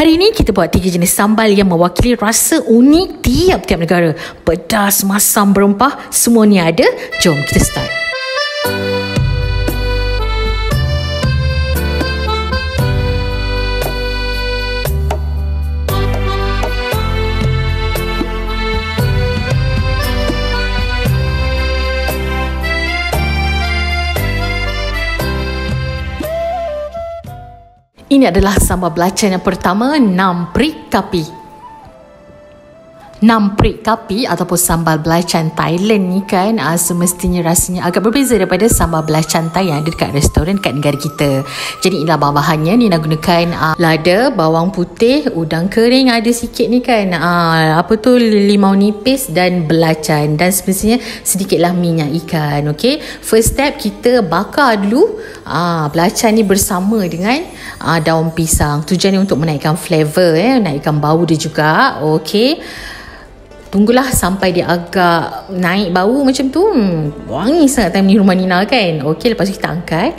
Hari ini kita buat 3 jenis sambal yang mewakili rasa unik tiap-tiap negara. Pedas, masam, berempah, semua ni ada. Jom kita start. Ini adalah sambal belacan yang pertama, Nam Prik Kapi. Nam Prik Kapi ataupun sambal belacan Thailand ni kan semestinya rasanya agak berbeza daripada sambal belacan Thai yang ada dekat restoran dekat negara kita. Jadi inilah bahan-bahannya. Ni nak gunakan lada, bawang putih, udang kering ada sikit ni kan, limau nipis dan belacan, dan semestinya sedikitlah minyak ikan. Okay, first step kita bakar dulu belacan ni bersama dengan daun pisang. Tujuannya untuk menaikkan flavor, naikkan bau dia juga. Okay, tunggulah sampai dia agak naik bau macam tu. Wangi sangat time ni rumah Nina kan. Okey, lepas tu kita angkat.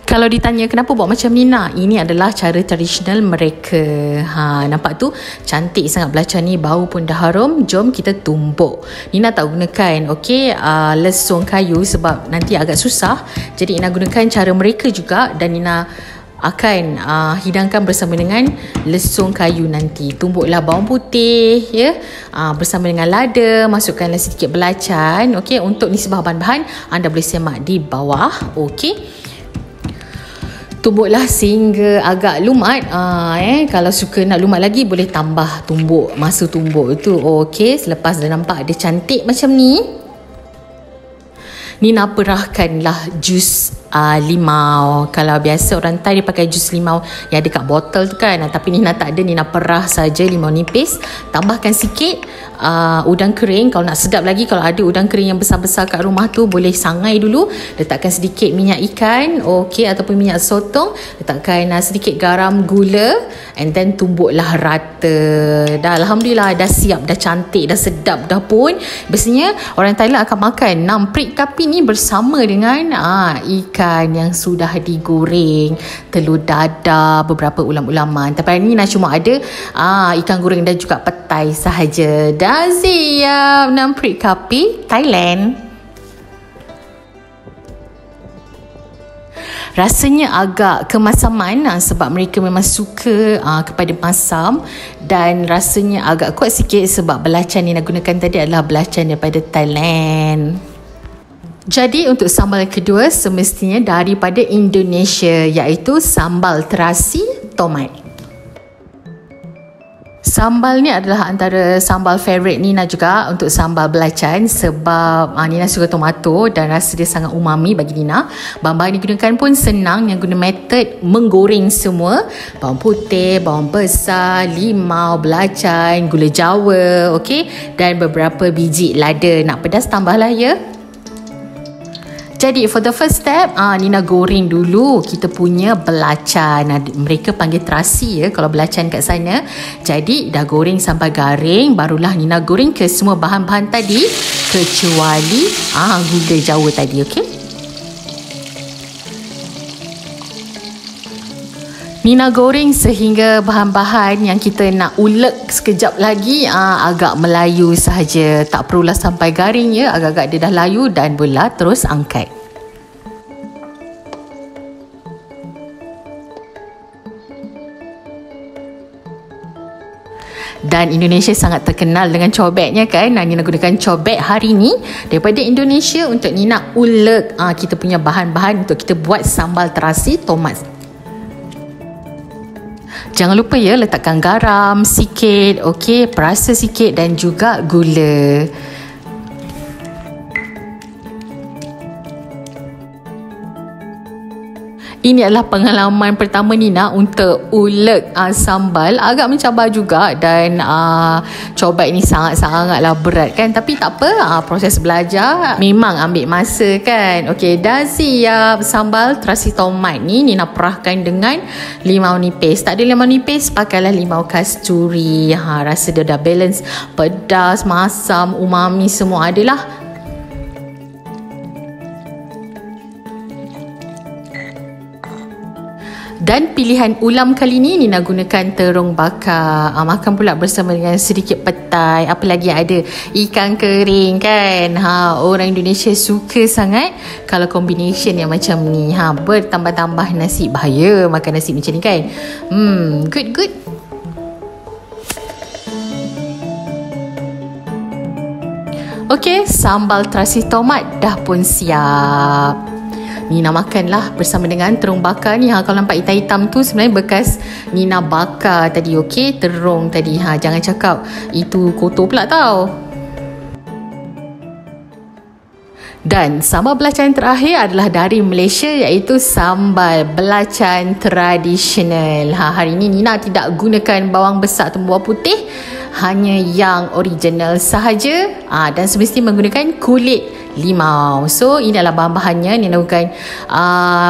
Kalau ditanya kenapa buat macam ni nak, ini adalah cara tradisional mereka. Nampak tu cantik sangat belacan ni, bau pun dah harum. Jom kita tumbuk. Nina tak gunakan lesung kayu sebab nanti agak susah. Jadi Nina gunakan cara mereka juga, dan Nina akan hidangkan bersama dengan lesung kayu nanti. Tumbuklah bawang putih bersama dengan lada, masukkanlah sedikit belacan. Okey, untuk nisbah bahan-bahan anda boleh semak di bawah. Okey, tumbuklah sehingga agak lumat. Kalau suka nak lumat lagi boleh tambah tumbuk masa tumbuk itu. Okey, selepas dah nampak dia cantik macam ni, Nina perahkanlah jus limau. Kalau biasa orang Thai dia pakai jus limau yang ada kat botol tu kan, tapi Nina tak ada. Nina perah saja limau nipis. Tambahkan sikit udang kering. Kalau nak sedap lagi, kalau ada udang kering yang besar-besar kat rumah tu, boleh sangai dulu. Letakkan sedikit minyak ikan, okey, ataupun minyak sotong. Letakkan sedikit garam, gula, and then tumbuklah rata. Dah, alhamdulillah, dah siap, dah cantik, dah sedap dah pun. Biasanya orang Thailand akan makan Nam Prik Kapi ni bersama dengan ikan yang sudah digoreng, telur dadah, beberapa ulam-ulaman. Tapi hari ni Nina cuma ada ikan goreng dan juga petai sahaja. Dah siap Nam Prik Kapi Thailand. Rasanya agak kemasaman sebab mereka memang suka kepada masam, dan rasanya agak kuat sikit sebab belacan yang nak gunakan tadi adalah belacan daripada Thailand. Jadi untuk sambal yang kedua semestinya daripada Indonesia, iaitu sambal terasi tomat. Sambal ni adalah antara sambal favourite Nina juga untuk sambal belacan, sebab Nina suka tomato dan rasa dia sangat umami bagi Nina. Bahan-bahan yang digunakan pun senang, yang guna metod menggoreng semua. Bawang putih, bawang besar, limau, belacan, gula jawa, okey, dan beberapa biji lada. Nak pedas tambahlah ya. Jadi for the first step, Nina goreng dulu kita punya belacan. Mereka panggil terasi kalau belacan kat sana. Jadi dah goreng sampai garing, barulah Nina goreng ke semua bahan-bahan tadi, kecuali gula jawa tadi. Okey, Nina goreng sehingga bahan-bahan yang kita nak ulek sekejap lagi agak melayu sahaja. Tak perlulah sampai garing ya. Agak-agak dia dah layu dan boleh terus angkat. Dan Indonesia sangat terkenal dengan cobeknya kan. Nina gunakan cobek hari ni daripada Indonesia untuk Nina ulek kita punya bahan-bahan untuk kita buat sambal terasi tomat. Jangan lupa ya, letakkan garam sikit, okey, perasa sikit, dan juga gula. Ini adalah pengalaman pertama Nina untuk ulek sambal. Agak mencabar juga, dan coba ini sangat-sangatlah berat kan. Tapi tak apa, proses belajar memang ambil masa kan. Okey, dah siap sambal terasi tomat ni. Nina perahkan dengan limau nipis. Tak ada limau nipis, pakailah limau kasturi. Rasa dia dah balance, pedas, masam, umami semua adalah. Dan pilihan ulam kali ni Nina gunakan terung bakar. Makan pula bersama dengan sedikit petai. Apa lagi yang ada? Ikan kering kan. Orang Indonesia suka sangat kalau combination yang macam ni. Bertambah-tambah nasi. Bahaya makan nasi macam ni kan. Good. Okey, sambal terasi tomat dah pun siap. Nina makanlah bersama dengan terung bakar ni. Kalau nampak hitam-hitam tu sebenarnya bekas Nina bakar tadi. Okey, terung tadi. Jangan cakap itu kotor pula tau. Dan sambal belacan terakhir adalah dari Malaysia, iaitu sambal belacan tradisional. Hari ini Nina tidak gunakan bawang besar atau bawang putih, hanya yang original sahaja. Dan semestinya menggunakan kulit limau. So ini adalah bahan-bahannya. Nina gunakan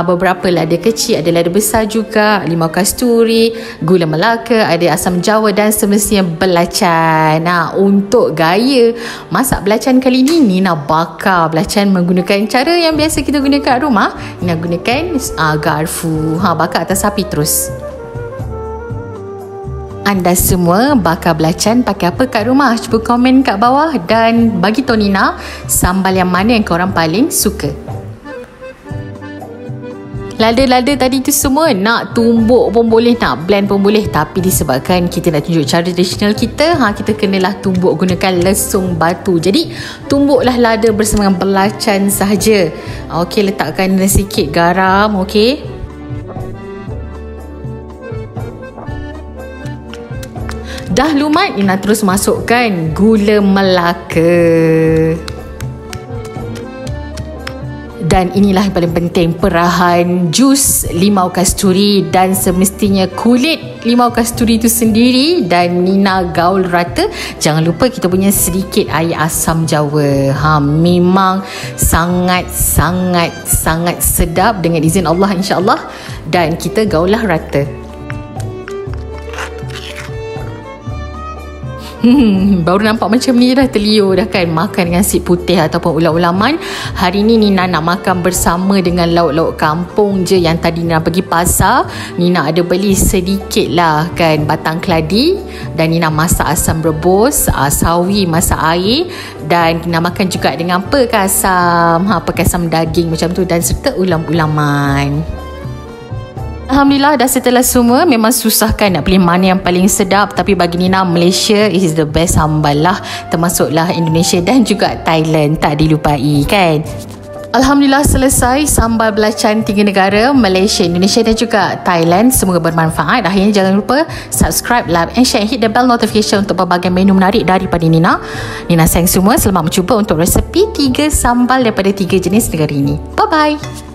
beberapa lada kecil, ada lada besar juga, limau kasturi, gula Melaka, ada asam jawa dan semestinya belacan. Untuk gaya masak belacan kali ini, Nina bakar belacan menggunakan cara yang biasa kita guna kat rumah. Nina gunakan garfu. Bakar atas api terus. Anda semua bakar belacan pakai apa kat rumah? Cuba komen kat bawah dan bagi tahu Nina sambal yang mana yang korang paling suka. Lada-lada tadi tu semua nak tumbuk pun boleh, nak blend pun boleh. Tapi disebabkan kita nak tunjuk cara tradisional kita, kita kenalah tumbuk gunakan lesung batu. Jadi tumbuklah lada bersama dengan belacan sahaja. Okey, letakkan sikit garam. Okey, dah lumat, Nina terus masukkan gula Melaka. Dan inilah yang paling penting, perahan jus limau kasturi dan semestinya kulit limau kasturi itu sendiri. Dan Nina gaul rata. Jangan lupa kita punya sedikit air asam jawa. Memang sangat sedap dengan izin Allah, insya-Allah. Dan kita gaullah rata. Baru nampak macam ni dah terliur dah kan, makan dengan nasi putih ataupun ulam-ulaman. Hari ni Nina nak makan bersama dengan lauk-lauk kampung je. Yang tadi Nina pergi pasar, Nina ada beli sedikit lah kan batang keladi, dan Nina masak asam rebus, sawi masak air, dan Nina makan juga dengan pekasam, pekasam daging macam tu, dan serta ulam-ulaman. Alhamdulillah dah setelah semua. Memang susah kan nak pilih mana yang paling sedap, tapi bagi Nina, Malaysia is the best sambal lah, termasuklah Indonesia dan juga Thailand, tak dilupai kan. Alhamdulillah selesai sambal belacan 3 negara, Malaysia, Indonesia dan juga Thailand. Semoga bermanfaat. Akhirnya jangan lupa subscribe, like and share, hit the bell notification untuk pelbagai menu menarik daripada Nina. Nina sayang semua, selamat mencuba untuk resepi 3 sambal daripada 3 jenis negara ini. Bye bye.